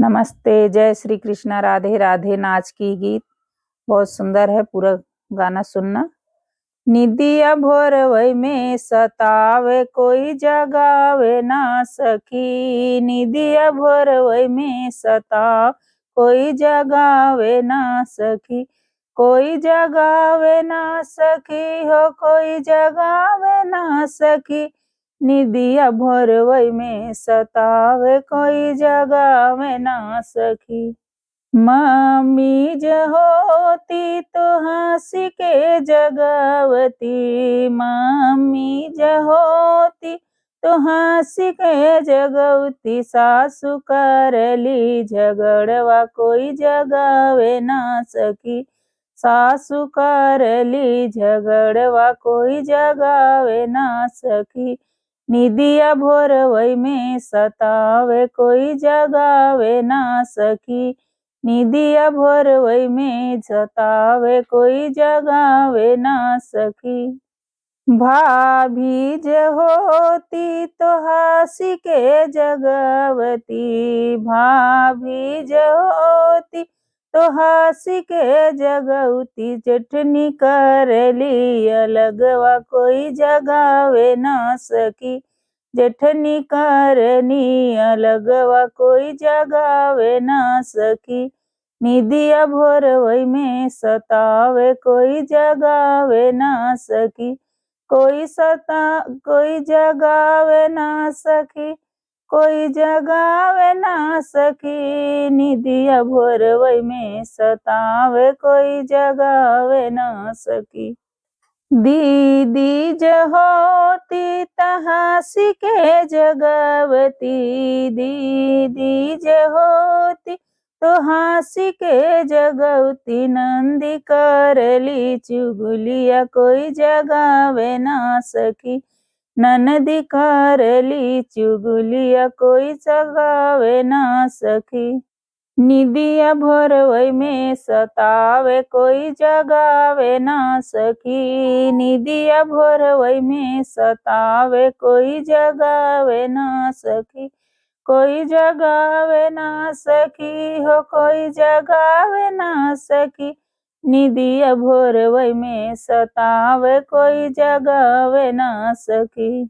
नमस्ते, जय श्री कृष्णा, राधे राधे। नाच की गीत बहुत सुंदर है, पूरा गाना सुनना। निदिया भोरवई में सतावे कोई जगावे ना सखी, निदिया भोरवई में सताव कोई जगावे ना सखी, कोई जगावे ना सखी हो, कोई जगावे ना सखी, निदिया भोरवई में सतावे कोई जगावे ना सखी। मम्मी ज होती तो हंसी के जगवती, मम्मी ज होती तो हंसी के जगवती, सासु करली झगड़वा कोई जगावे ना सखी, सासु करली झगड़वा कोई जगावे ना सखी, निदिया भोरवई में सतावे कोई जगावे ना सखी, निदिया भोरवई में सतावे कोई जगावे ना सखी। भाभी ज होती तो हंसी के जगवती, भाभी ज होती तो हंसी के जगवती, जेठनी करली अलगवा कोई जगावे ना सखी, जेठनी करनी अलगवा कोई जगावे ना सखी, निदिया भोरवई में सतावे कोई जगावे ना सखी, कोई जगावे ना सखी, कोई जगावे ना सखी, निदिया भोरवई में सतावे कोई जगावे ना सखी। दीदी ज होती त हंसी के जगवती, दीदी ज होती तो हंसी के जगवती, नंदी करली चुगलिया कोई जगावे ना सखी, ननदी करली चुगलिया कोई जगावे ना सखी, निदिया भोरवई में सतावे कोई जगावे ना सखी, निदिया भोरवई में सतावे कोई जगावे ना सखी, कोई जगावे ना सखी हो, कोई जगावे ना सखी, निदिया भोरवई में सतावे कोई जगावे ना सखी।